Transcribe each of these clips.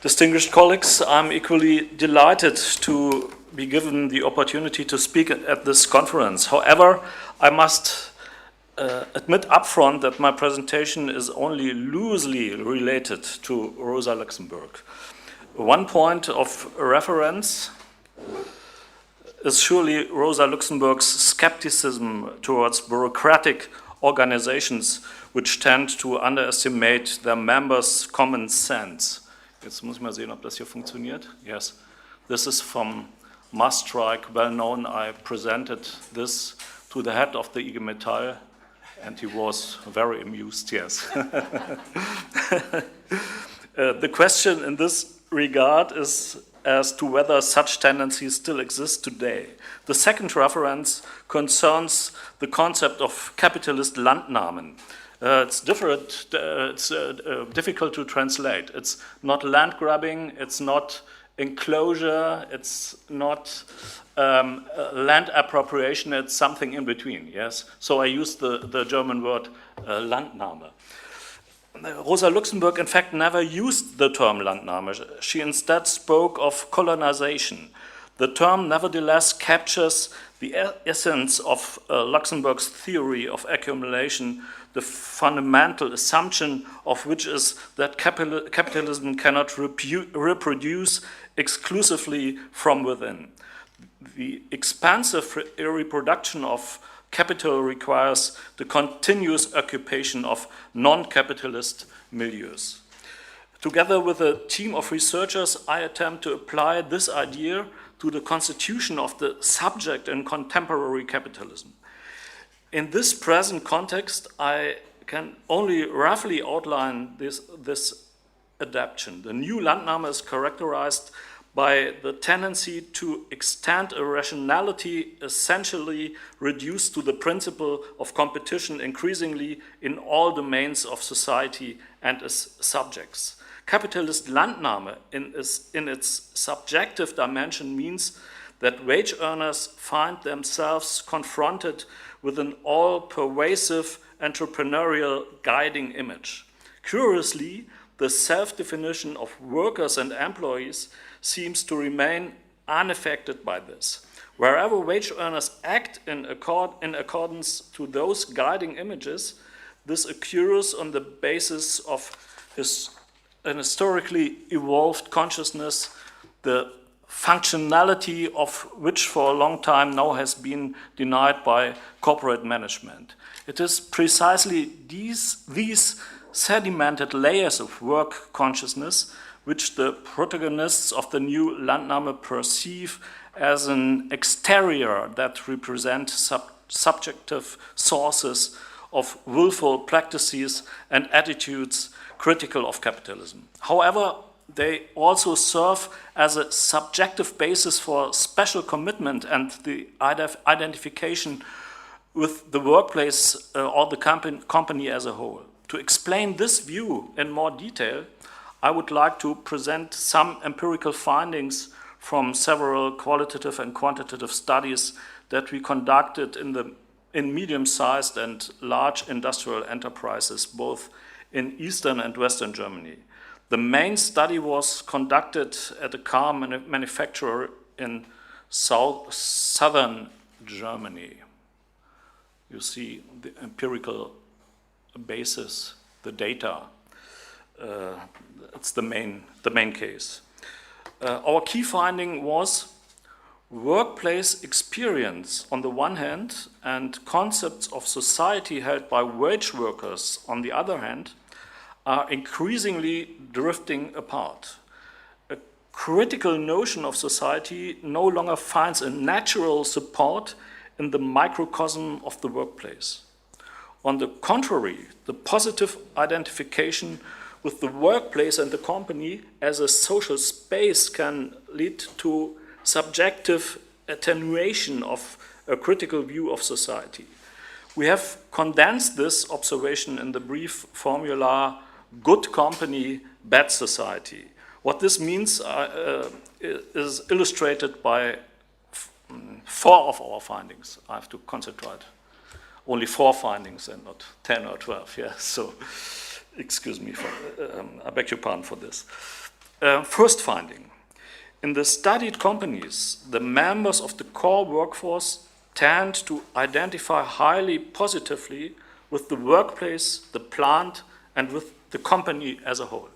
Distinguished colleagues, I'm equally delighted to be given the opportunity to speak at this conference. However, I must admit upfront that my presentation is only loosely related to Rosa Luxemburg. One point of reference is surely Rosa Luxemburg's skepticism towards bureaucratic organizations which tend to underestimate their members' common sense. Jetzt muss ich mal sehen, ob das hier funktioniert. Yes, this is from Maastricht, well known. I presented this to the head of the IG Metall, and he was very amused, yes. The question in this regard is as to whether such tendencies still exist today. The second reference concerns the concept of capitalist Landnahmen. It's different. It's difficult to translate. It's not land grabbing. It's not enclosure. It's not land appropriation. It's something in between. Yes. So I used the German word Landnahme. Rosa Luxemburg, in fact, never used the term Landnahme. She instead spoke of colonization. The term, nevertheless, captures the essence of Luxemburg's theory of accumulation, the fundamental assumption of which is that capitalism cannot reproduce exclusively from within. The expansive reproduction of capital requires the continuous occupation of non-capitalist milieus. Together with a team of researchers, I attempt to apply this idea to the constitution of the subject in contemporary capitalism. In this present context, I can only roughly outline this adaptation. The new Landnahme is characterized by the tendency to extend a rationality essentially reduced to the principle of competition increasingly in all domains of society and its subjects. Capitalist Landnahme in its subjective dimension means that wage earners find themselves confronted with an all-pervasive entrepreneurial guiding image. Curiously, the self-definition of workers and employees seems to remain unaffected by this. Wherever wage earners act in accordance to those guiding images, this occurs on the basis of an historically evolved consciousness, the functionality of which for a long time now has been denied by corporate management. It is precisely these sedimented layers of work consciousness which the protagonists of the new Landnahme perceive as an exterior that represent subjective sources of willful practices and attitudes critical of capitalism. However, they also serve as a subjective basis for special commitment and the identification with the workplace or the company as a whole. To explain this view in more detail, I would like to present some empirical findings from several qualitative and quantitative studies that we conducted in medium-sized and large industrial enterprises, both in Eastern and Western Germany. The main study was conducted at a car manufacturer in southern Germany. You see the empirical basis, the data. It's the main case. Our key finding was workplace experience on the one hand and concepts of society held by wage workers on the other hand are increasingly drifting apart. A critical notion of society no longer finds a natural support in the microcosm of the workplace. On the contrary, the positive identification with the workplace and the company as a social space can lead to subjective attenuation of a critical view of society. We have condensed this observation in the brief formula, good company, bad society. What this means is illustrated by 4 of our findings. I have to concentrate. Only 4 findings and not 10 or 12, yeah, so excuse me, I beg your pardon for this. First finding. In the studied companies, the members of the core workforce tend to identify highly positively with the workplace, the plant, and with the company as a whole.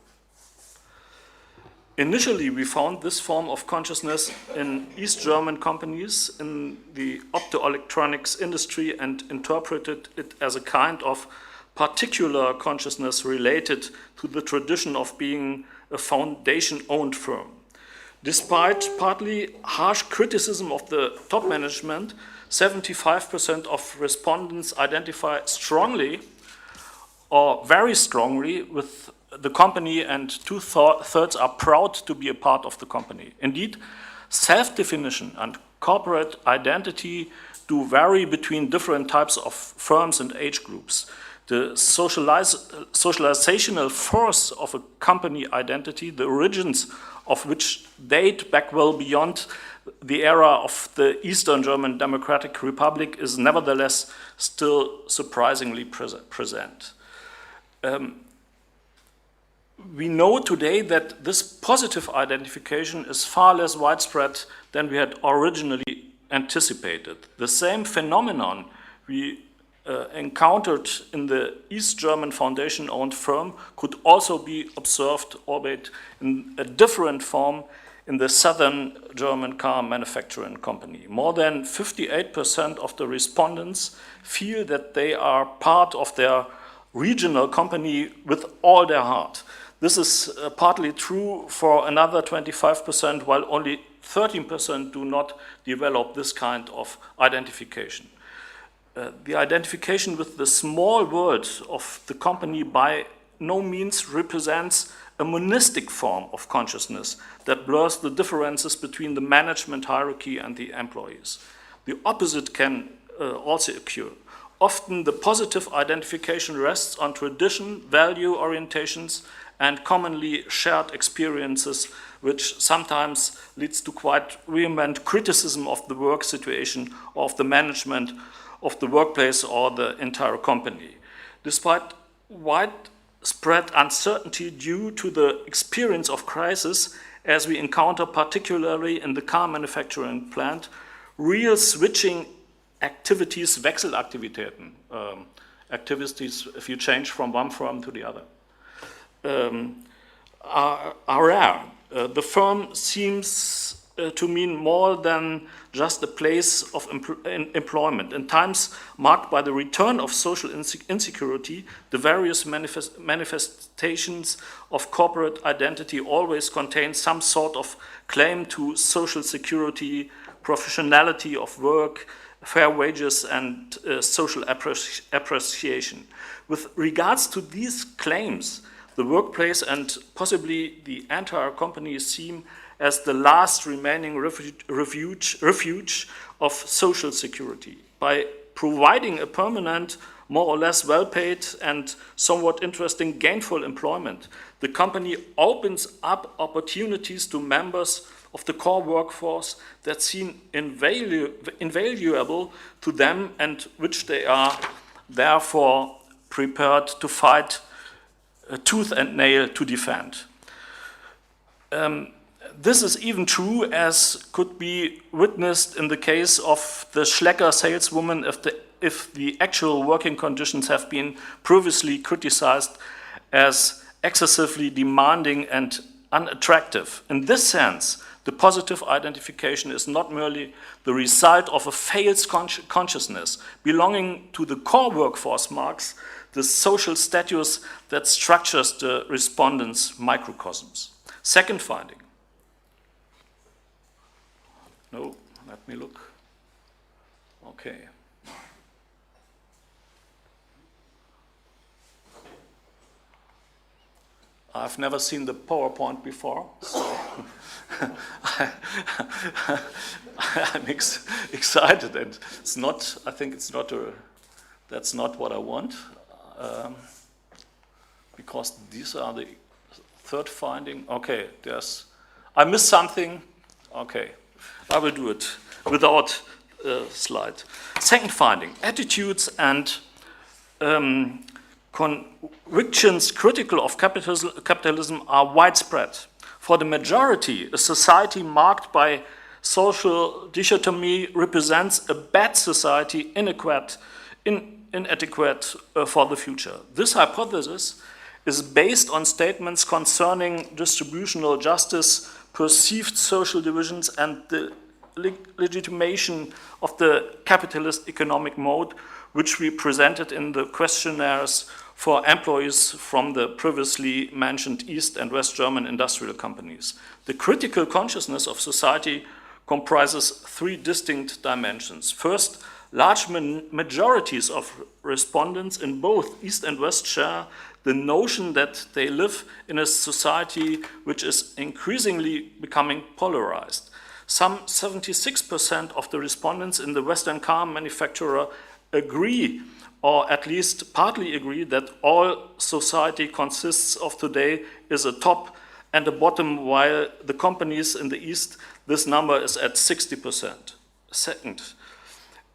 Initially, we found this form of consciousness in East German companies in the optoelectronics industry and interpreted it as a kind of particular consciousness related to the tradition of being a foundation-owned firm. Despite partly harsh criticism of the top management, 75% of respondents identify strongly or very strongly with the company, and two-thirds are proud to be a part of the company. Indeed, self-definition and corporate identity do vary between different types of firms and age groups. The socializational force of a company identity, the origins of which date back well beyond the era of the Eastern German Democratic Republic, is nevertheless still surprisingly present. We know today that this positive identification is far less widespread than we had originally anticipated. The same phenomenon we encountered in the East German foundation-owned firm could also be observed, albeit in a different form, in the Southern German car manufacturing company. More than 58% of the respondents feel that they are part of their regional company with all their heart. This is partly true for another 25%, while only 13% do not develop this kind of identification. The identification with the small world of the company by no means represents a monistic form of consciousness that blurs the differences between the management hierarchy and the employees. The opposite can also occur. Often the positive identification rests on tradition, value orientations, and commonly shared experiences, which sometimes leads to quite vehement criticism of the work situation, of the management, of the workplace, or the entire company. Despite widespread uncertainty due to the experience of crisis, as we encounter particularly in the car manufacturing plant, real switching activities, Wechselaktivitäten, activities if you change from one firm to the other, are rare. The firm seems to mean more than just a place of employment. In times marked by the return of social insecurity, the various manifestations of corporate identity always contain some sort of claim to social security, professionality of work, fair wages, and social appreciation. With regards to these claims, the workplace and possibly the entire company seem as the last remaining refuge of social security. By providing a permanent, more or less well-paid and somewhat interesting gainful employment, the company opens up opportunities to members of the core workforce that seem invaluable to them and which they are therefore prepared to fight tooth and nail to defend. This is even true, as could be witnessed in the case of the Schlecker saleswoman, if the actual working conditions have been previously criticized as excessively demanding and unattractive. In this sense, the positive identification is not merely the result of a failed consciousness. Belonging to the core workforce marks the social status that structures the respondents' microcosms. Second finding. No, let me look. Okay. I've never seen the PowerPoint before, so I'm excited, and it's not. I think it's not a. That's not what I want, because these are the third finding. Okay, I missed something. Okay, I will do it without slide. Second finding: attitudes and convictions critical of capitalism are widespread. For the majority, a society marked by social dichotomy represents a bad society, inadequate for the future. This hypothesis is based on statements concerning distributional justice, perceived social divisions, and the legitimation of the capitalist economic mode, which we presented in the questionnaires for employees from the previously mentioned East and West German industrial companies. The critical consciousness of society comprises three distinct dimensions. First, large majorities of respondents in both East and West share the notion that they live in a society which is increasingly becoming polarized. Some 76% of the respondents in the Western car manufacturer agree, or at least partly agree, that all society consists of today is a top and a bottom, while the companies in the East, this number is at 60%. Second,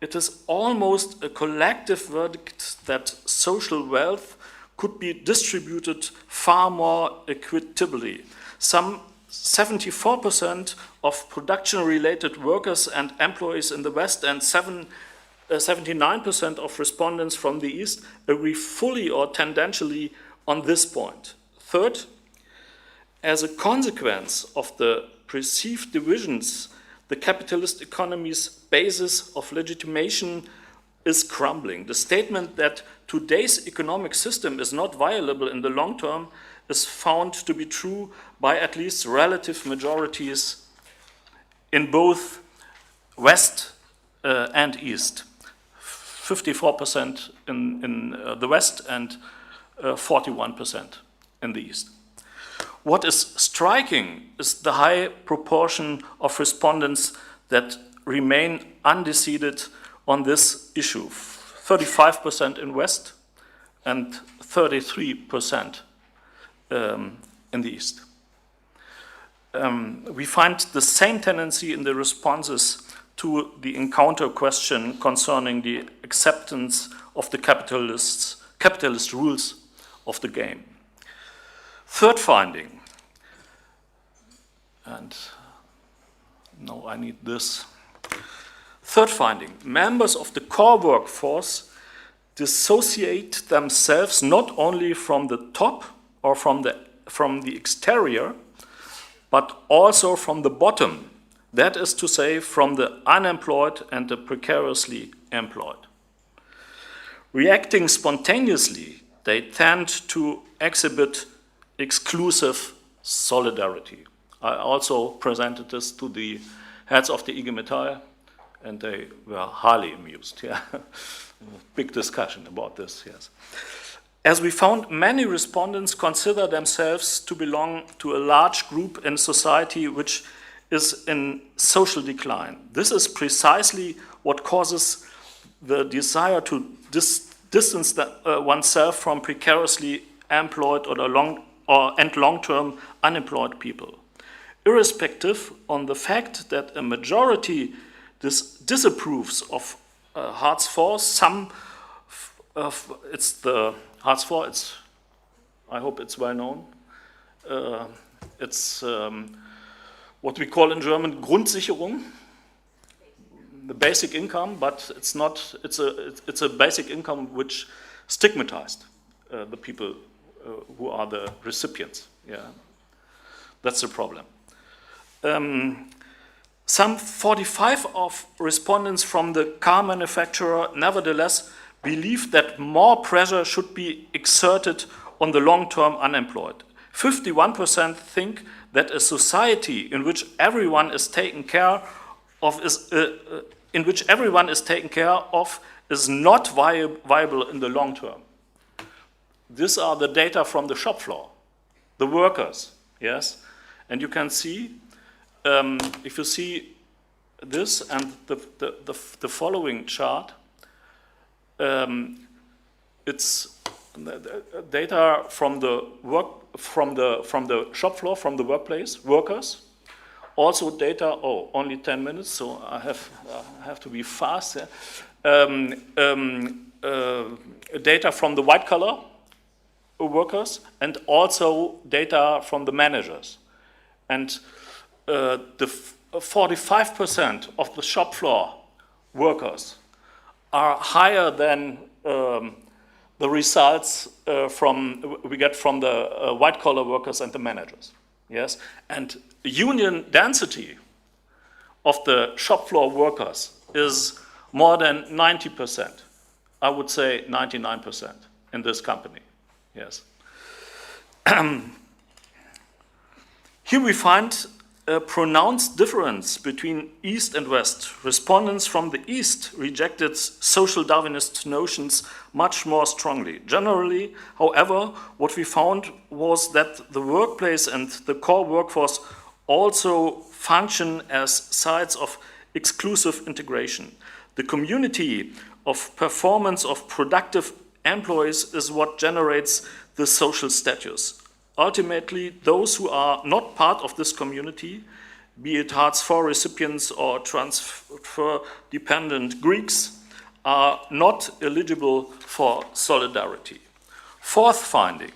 it is almost a collective verdict that social wealth could be distributed far more equitably. Some 74% of production-related workers and employees in the West and 79% of respondents from the East agree fully or tendentially on this point. Third, as a consequence of the perceived divisions, the capitalist economy's basis of legitimation is crumbling. The statement that today's economic system is not viable in the long term is found to be true by at least relative majorities in both West and East. 54% in the West and 41% in the East. What is striking is the high proportion of respondents that remain undecided on this issue. 35% in West and 33% in the East. We find the same tendency in the responses to the encounter question concerning the acceptance of the capitalist rules of the game. Third finding, and no, I need this. Third finding, members of the core workforce dissociate themselves not only from the top or from the exterior, but also from the bottom. That is to say, from the unemployed and the precariously employed. Reacting spontaneously, they tend to exhibit exclusive solidarity. I also presented this to the heads of the IG Metall, and they were highly amused. Yeah. Big discussion about this, yes. As we found, many respondents consider themselves to belong to a large group in society which is in social decline. This is precisely what causes the desire to distance oneself from precariously employed and long-term unemployed people. Irrespective on the fact that a majority disapproves of Hartz IV, it's the Hartz IV, I hope it's well known. It's what we call in German Grundsicherung, the basic income, but it's not. It's a basic income which stigmatized the people who are the recipients. Yeah, that's the problem. Some 45 of respondents from the car manufacturer nevertheless believe that more pressure should be exerted on the long-term unemployed. 51% think that a society in which everyone is taken care of is not viable in the long term. These are the data from the shop floor, the workers, yes? And you can see, if you see this and the following chart, it's data from the shop floor, from the workplace, workers. Also data, only 10 minutes, so I have to be fast. Data from the white collar workers, and also data from the managers. And the 45% of the shop floor workers are higher than the results we get from the white-collar workers and the managers. Yes, and union density of the shop floor workers is more than 90%. I would say 99% in this company. Yes. Here we find a pronounced difference between East and West. Respondents from the East rejected social Darwinist notions much more strongly. Generally, however, what we found was that the workplace and the core workforce also function as sites of exclusive integration. The community of performance of productive employees is what generates the social status. Ultimately, those who are not part of this community, be it Hartz IV recipients or transfer-dependent Greeks, are not eligible for solidarity. Fourth finding,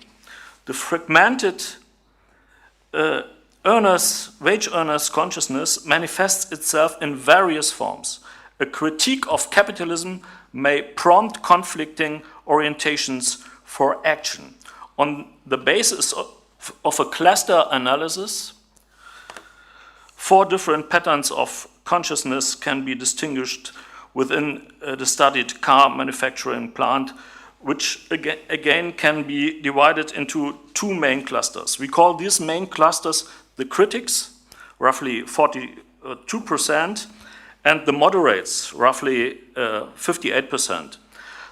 the fragmented wage earners consciousness manifests itself in various forms. A critique of capitalism may prompt conflicting orientations for action. On the basis of a cluster analysis, 4 different patterns of consciousness can be distinguished within the studied car manufacturing plant, which again can be divided into 2 main clusters. We call these main clusters the critics, roughly 42%, and the moderates, roughly 58%.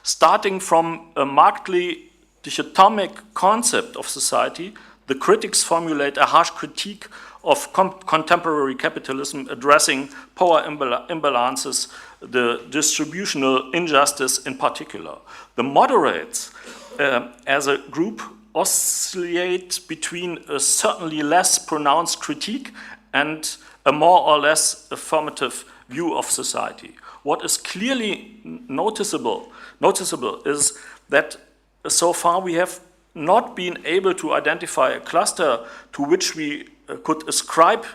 Starting from a markedly dichotomic concept of society, the critics formulate a harsh critique of contemporary capitalism, addressing power imbalances, the distributional injustice in particular. The moderates, as a group, oscillate between a certainly less pronounced critique and a more or less affirmative view of society. What is clearly noticeable is that so far we have not been able to identify a cluster to which we could ascribe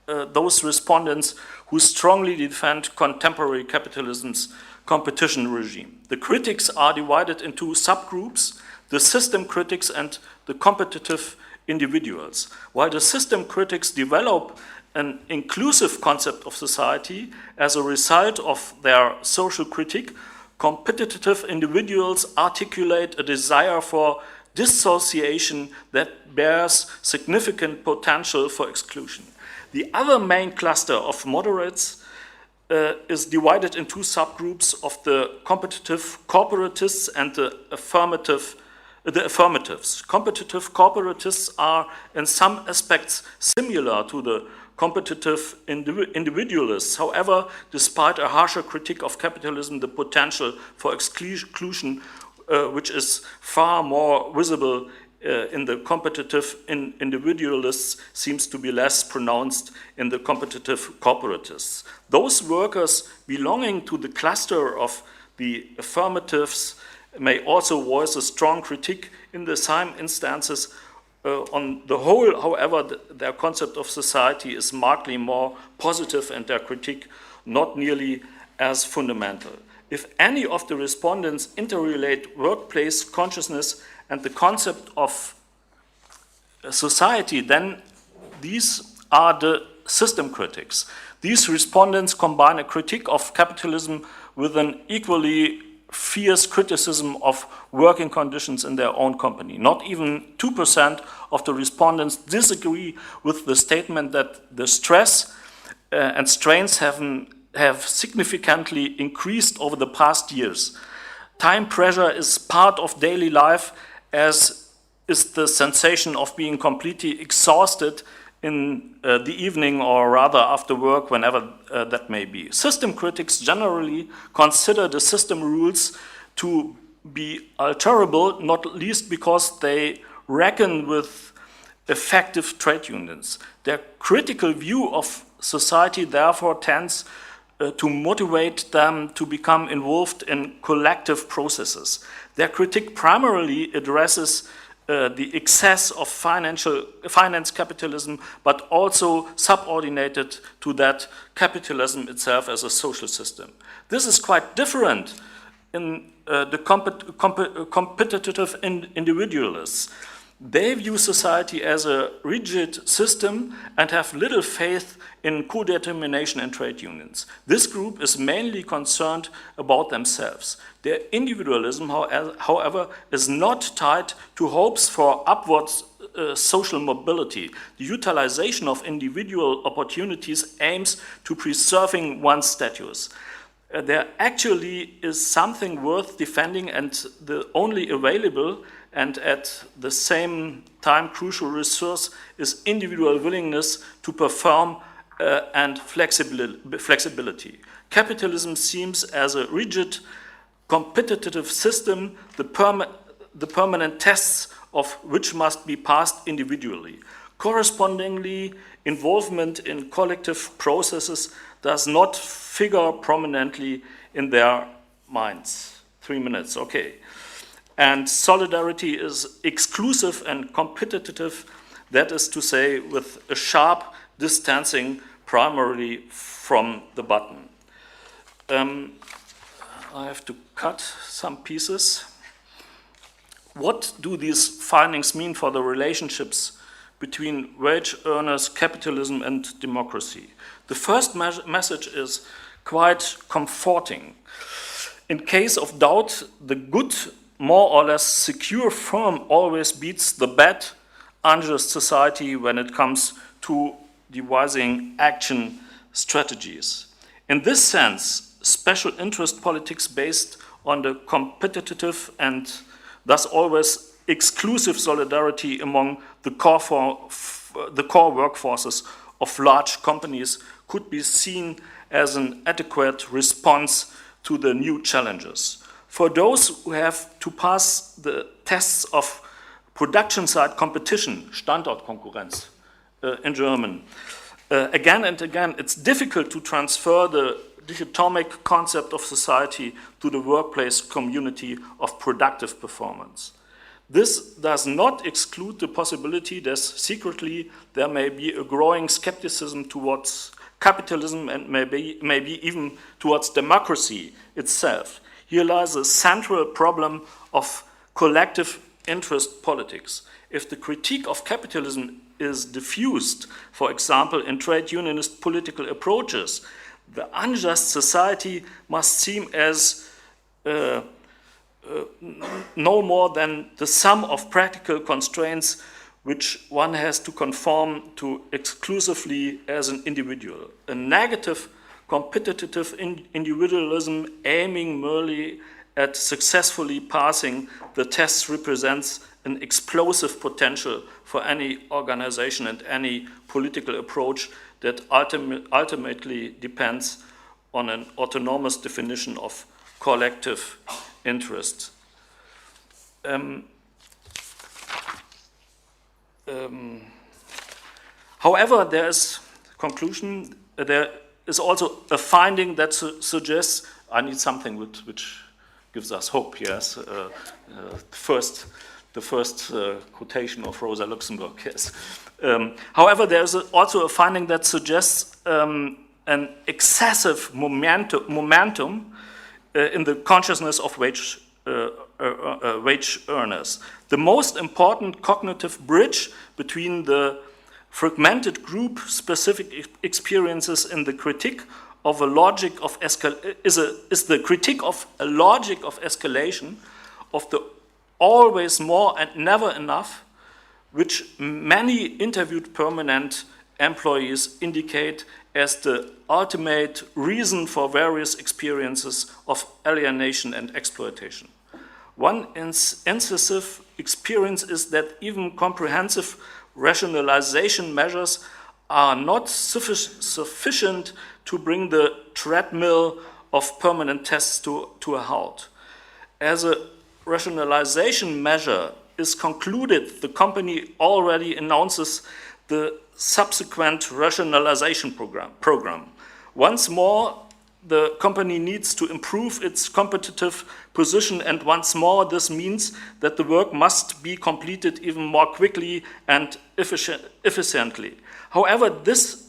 those respondents who strongly defend contemporary capitalism's competition regime. The critics are divided into subgroups, the system critics and the competitive individuals. While the system critics develop an inclusive concept of society as a result of their social critique, competitive individuals articulate a desire for dissociation that bears significant potential for exclusion. The other main cluster of moderates is divided into subgroups of the competitive corporatists and the affirmatives. Competitive corporatists are in some aspects similar to the competitive individualists. However, despite a harsher critique of capitalism, the potential for exclusion, which is far more visible in the competitive individualists, seems to be less pronounced in the competitive corporatists. Those workers belonging to the cluster of the affirmatives may also voice a strong critique in the same instances. On the whole, however, their concept of society is markedly more positive and their critique not nearly as fundamental. If any of the respondents interrelate workplace consciousness and the concept of society, then these are the system critics. These respondents combine a critique of capitalism with an equally fierce criticism of working conditions in their own company. Not even 2% of the respondents disagree with the statement that the stress and strains have significantly increased over the past years. Time pressure is part of daily life, as is the sensation of being completely exhausted in the evening, or rather after work, whenever that may be. System critics generally consider the system rules to be alterable, not least because they reckon with effective trade unions. Their critical view of society therefore tends to motivate them to become involved in collective processes. Their critique primarily addresses the excess of finance capitalism, but also subordinated to that capitalism itself as a social system. This is quite different in the competitive individualists. They view society as a rigid system and have little faith in co-determination and trade unions. This group is mainly concerned about themselves. Their individualism, however, is not tied to hopes for upward social mobility. The utilization of individual opportunities aims to preserving one's status. There actually is something worth defending, and the only available and at the same time crucial resource is individual willingness to perform and flexibility. Capitalism seems as a rigid competitive system, the permanent tests of which must be passed individually. Correspondingly, involvement in collective processes does not figure prominently in their minds. 3 minutes, okay. And solidarity is exclusive and competitive, that is to say, with a sharp distancing primarily from the button. I have to cut some pieces. What do these findings mean for the relationships between wage earners, capitalism, and democracy? The first message is quite comforting. In case of doubt, the good, more or less secure firm always beats the bad, unjust society when it comes to devising action strategies. In this sense, special interest politics based on the competitive and thus always exclusive solidarity among the core workforces of large companies could be seen as an adequate response to the new challenges. For those who have to pass the tests of production side competition, Standortkonkurrenz in German, again and again, it's difficult to transfer the dichotomic concept of society to the workplace community of productive performance. This does not exclude the possibility that secretly there may be a growing skepticism towards capitalism and maybe even towards democracy itself. Here lies a central problem of collective interest politics. If the critique of capitalism is diffused, for example, in trade unionist political approaches, the unjust society must seem as no more than the sum of practical constraints which one has to conform to exclusively as an individual. A negative competitive individualism aiming merely at successfully passing the tests represents an explosive potential for any organization and any political approach that ultimately depends on an autonomous definition of collective interest. However, there is conclusion. There is also a finding that suggests I need something which gives us hope. Yes, the first quotation of Rosa-Luxemburg. Yes. However, there is also a finding that suggests an excessive momentum in the consciousness of wage earners. The most important cognitive bridge between the fragmented group-specific experiences and the critique of a logic of is the critique of a logic of escalation of the always more and never enough, which many interviewed permanent employees indicate as the ultimate reason for various experiences of alienation and exploitation. One incisive experience is that even comprehensive rationalization measures are not sufficient to bring the treadmill of permanent tests to a halt. As a rationalization measure is concluded, the company already announces the subsequent rationalization program. Once more, the company needs to improve its competitive position, and once more this means that the work must be completed even more quickly and efficiently. However, this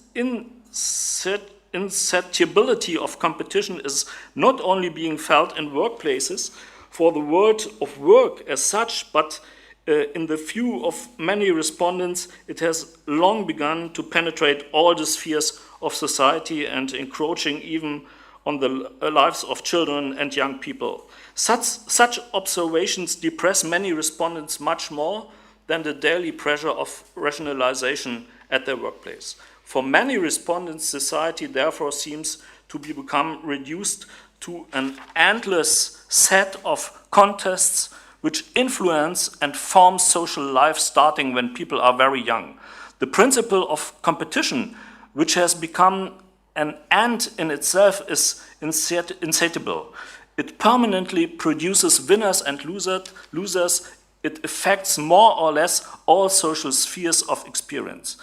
insatiability of competition is not only being felt in workplaces for the world of work as such, but in the view of many respondents, it has long begun to penetrate all the spheres of society and encroaching even on the lives of children and young people. Such observations depress many respondents much more than the daily pressure of rationalization at their workplace. For many respondents, society therefore seems to become reduced to an endless set of contests which influence and form social life starting when people are very young. The principle of competition, which has become an end in itself, is insatiable. It permanently produces winners and losers. It affects more or less all social spheres of experience.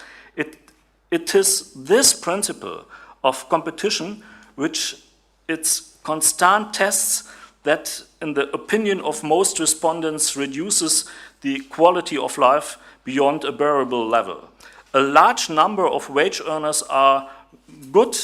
It is this principle of competition which its constant tests that, in the opinion of most respondents, reduces the quality of life beyond a bearable level. A large number of wage earners are a good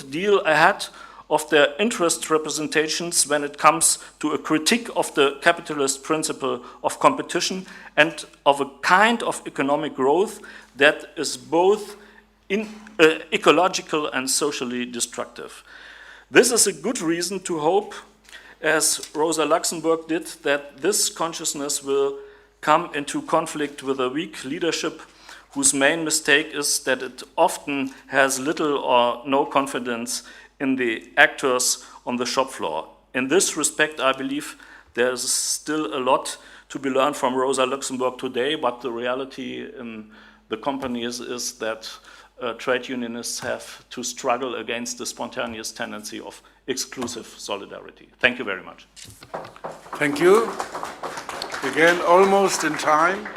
deal ahead of their interest representations when it comes to a critique of the capitalist principle of competition and of a kind of economic growth that is both ecological and socially destructive. This is a good reason to hope, as Rosa-Luxemburg did, that this consciousness will come into conflict with a weak leadership whose main mistake is that it often has little or no confidence in the actors on the shop floor. In this respect, I believe there is still a lot to be learned from Rosa-Luxemburg today, but the reality in the companies is that trade unionists have to struggle against the spontaneous tendency of exclusive solidarity. Thank you very much. Thank you. Again, almost in time.